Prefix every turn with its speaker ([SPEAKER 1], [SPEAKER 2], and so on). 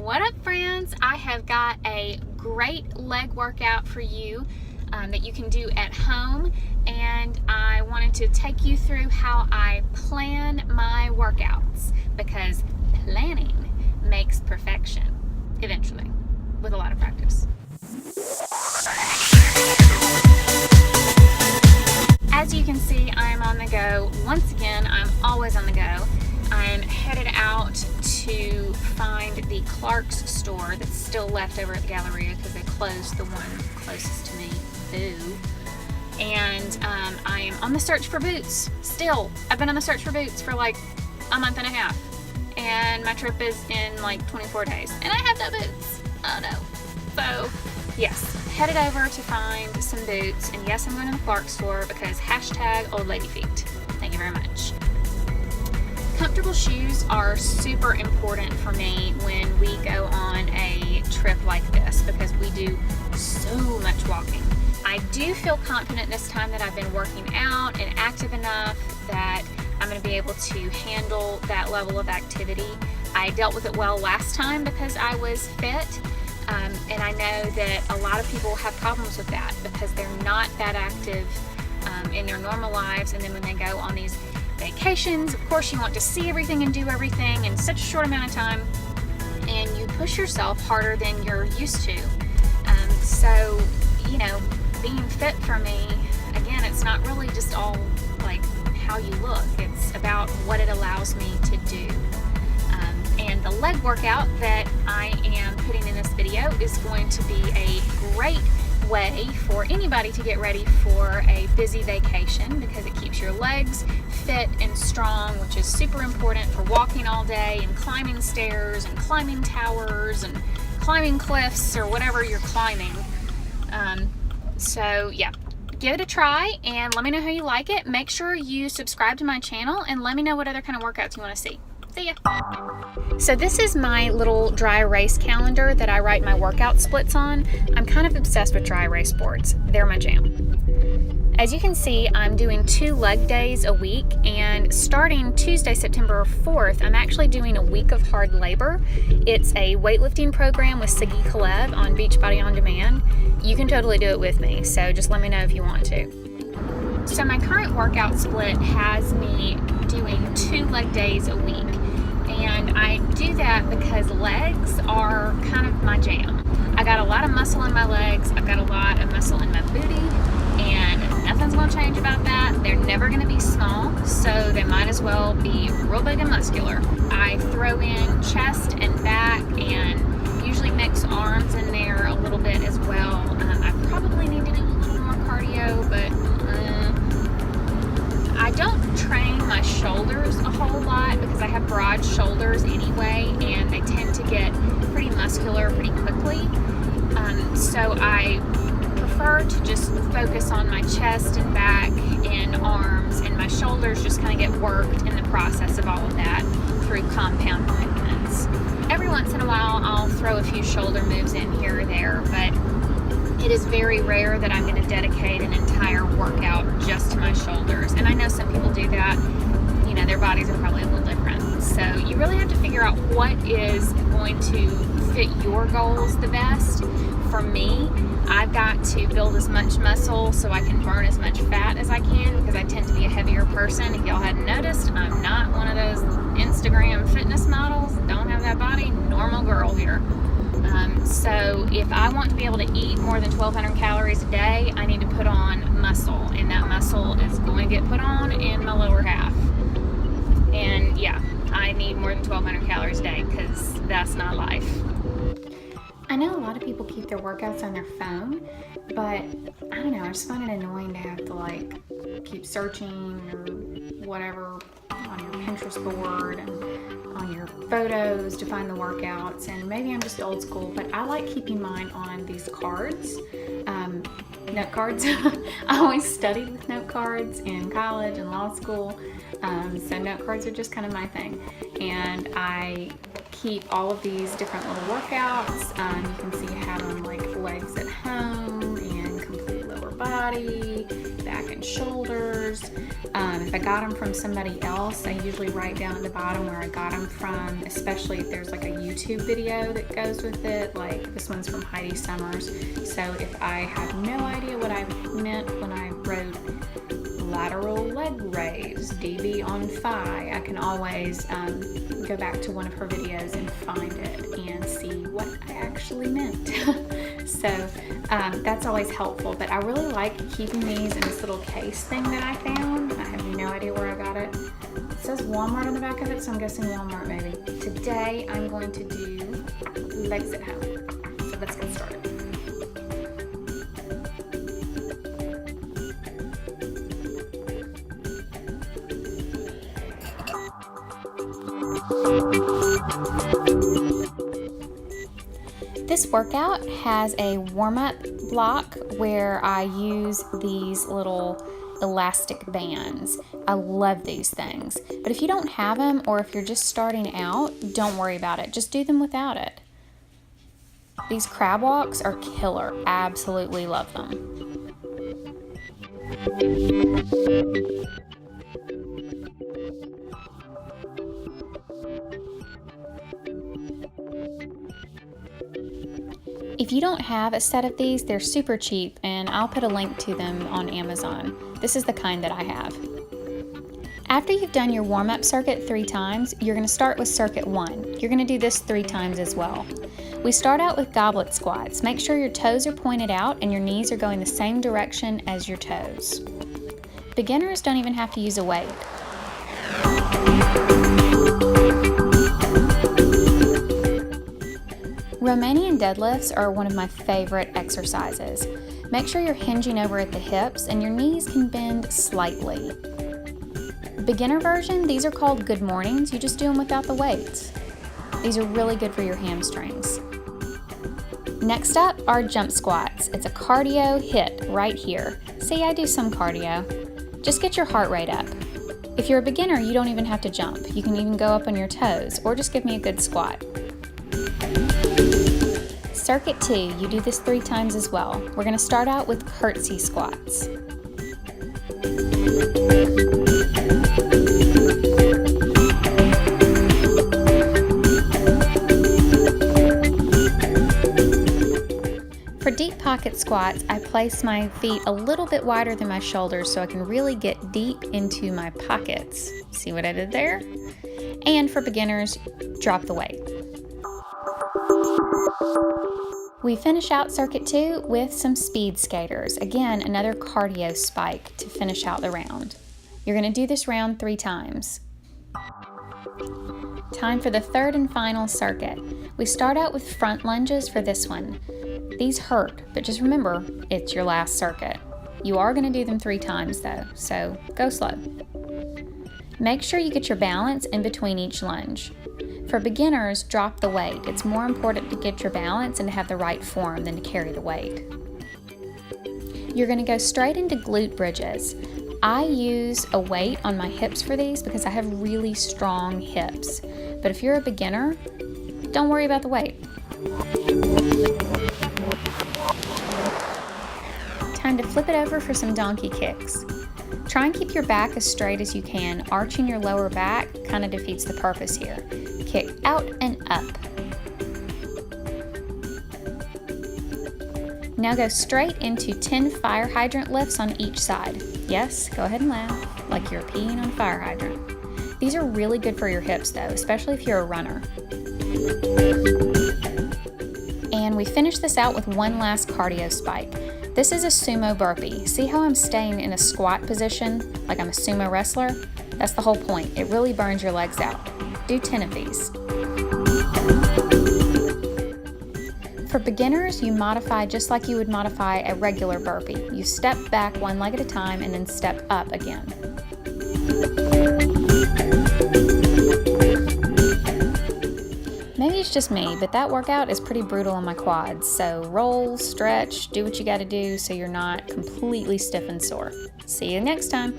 [SPEAKER 1] What up, friends? I have got a great leg workout for you that you can do at home, and I wanted to take you through how I plan my workouts, because planning makes perfection eventually, with a lot of practice. As you can see, I'm on the go. Once again, I'm always on the go. I'm headed out to find the Clark's store that's still left over at the Galleria because they closed the one closest to me. Boo. And I am on the search for boots. Still, I've been on the search for boots for like a month and a half. And my trip is in like 24 days. And I have no boots. Oh no. So, yes, headed over to find some boots. And yes, I'm going to the Clark's store because hashtag old lady feet. Thank you very much. Comfortable shoes are super important for me when we go on a trip like this because we do so much walking. I do feel confident this time that I've been working out and active enough that I'm going to be able to handle that level of activity. I dealt with it well last time because I was fit, and I know that a lot of people have problems with that because they're not that active in their normal lives, and then when they go on these vacations, of course you want to see everything and do everything in such a short amount of time, and you push yourself harder than you're used to. So, you know, being fit for me, again, it's not really just all like how you look, it's about what it allows me to do. And the leg workout that I am putting in this video is going to be a great way for anybody to get ready for a busy vacation because it keeps your legs fit and strong, which is super important for walking all day and climbing stairs and climbing towers and climbing cliffs or whatever you're climbing. So yeah, give it a try and let me know how you like it. Make sure you subscribe to my channel and let me know what other kind of workouts you want to see. See ya. So this is my little dry erase calendar that I write my workout splits on. I'm kind of obsessed with dry erase boards. They're my jam. As you can see, I'm doing 2 leg days a week, and starting Tuesday, September 4th, I'm actually doing a week of hard labor. It's a weightlifting program with Sagi Kalev on Beachbody On Demand. You can totally do it with me, so just let me know if you want to. So my current workout split has me doing 2 leg days a week, and I do that because legs are kind of my jam. I got a lot of muscle in my legs, I've got a lot of muscle in my booty, and nothing's going to change about that. They're never going to be small, so they might as well be real big and muscular. I throw in chest and back and usually mix arms in there a little bit as well. I probably need to do a little more cardio, but I don't train my shoulders a whole lot because I have broad shoulders anyway, and they tend to get pretty muscular pretty quickly. So I prefer to just focus on my chest and back and arms, and my shoulders just kind of get worked in the process of all of that through compound movements. Every once in a while I'll throw a few shoulder moves in here or there, but it is very rare that I'm going to dedicate an entire workout just to my shoulders. And I know some people do that. You know, their bodies are probably a little different. So you really have to figure out what is going to fit your goals the best. For me, I've got to build as much muscle so I can burn as much fat as I can because I tend to be a heavier person. If y'all hadn't noticed, I'm not one of those Instagram fitness models. Don't have that body. Normal girl here. So if I want to be able to eat more than 1,200 calories a day, I need to put on muscle, and that muscle is going to get put on in my lower half. And yeah, I need more than 1,200 calories a day because that's not life. I know a lot of people keep their workouts on their phone, but I don't know, I just find it annoying to have to like keep searching or whatever on your Pinterest board and on your photos to find the workouts. And maybe I'm just old school, but I like keeping mine on these cards, note cards. I always studied with note cards in college and law school, so note cards are just kind of my thing. And I keep all of these different little workouts. You can see I have them like legs at home and complete lower body, back and and shoulders. If I got them from somebody else, I usually write down at the bottom where I got them from, especially if there's like a YouTube video that goes with it. Like this one's from Heidi Summers. So if I have no idea what I meant when I wrote lateral leg raise, DB on thigh, I can always go back to one of her videos and find it and see what I actually meant. So that's always helpful, but I really like keeping these in this little case thing that I found. I have no idea where I got it. It says Walmart on the back of it, so I'm guessing Walmart maybe. Today I'm going to do legs at home. So let's get started. This workout has a warm-up block where I use these little elastic bands. I love these things. But if you don't have them, or if you're just starting out, don't worry about it. Just do them without it. These Crabwalks are killer. Absolutely love them. If you don't have a set of these, they're super cheap, and I'll put a link to them on Amazon. This is the kind that I have. After you've done your warm-up circuit 3 times, you're going to start with circuit 1. You're going to do this 3 times as well. We start out with goblet squats. Make sure your toes are pointed out and your knees are going the same direction as your toes. Beginners don't even have to use a weight. Romanian deadlifts are one of my favorite exercises. Make sure you're hinging over at the hips and your knees can bend slightly. Beginner version, these are called good mornings. You just do them without the weights. These are really good for your hamstrings. Next up are jump squats. It's a cardio hit right here. See, I do some cardio. Just get your heart rate up. If you're a beginner, you don't even have to jump. You can even go up on your toes or just give me a good squat. Circuit 2, you do this 3 times as well. We're going to start out with curtsy squats. For deep pocket squats, I place my feet a little bit wider than my shoulders so I can really get deep into my pockets. See what I did there? And for beginners, drop the weight. We finish out circuit 2 with some speed skaters. Again, another cardio spike to finish out the round. You're going to do this round 3 times. Time for the 3rd and final circuit. We start out with front lunges for this one. These hurt, but just remember, it's your last circuit. You are going to do them 3 times though, so go slow. Make sure you get your balance in between each lunge. For beginners, drop the weight. It's more important to get your balance and to have the right form than to carry the weight. You're going to go straight into glute bridges. I use a weight on my hips for these because I have really strong hips. But if you're a beginner, don't worry about the weight. Time to flip it over for some donkey kicks. Try and keep your back as straight as you can. Arching your lower back kind of defeats the purpose here. Kick out and up. Now go straight into 10 fire hydrant lifts on each side. Yes, go ahead and laugh like you're peeing on a fire hydrant. These are really good for your hips though, especially if you're a runner. And we finish this out with one last cardio spike. This is a sumo burpee. See how I'm staying in a squat position like I'm a sumo wrestler? That's the whole point. It really burns your legs out. Do 10 of these. For beginners, you modify just like you would modify a regular burpee. You step back one leg at a time and then step up again. Maybe it's just me, but that workout is pretty brutal on my quads. So roll, stretch, do what you gotta do so you're not completely stiff and sore. See you next time.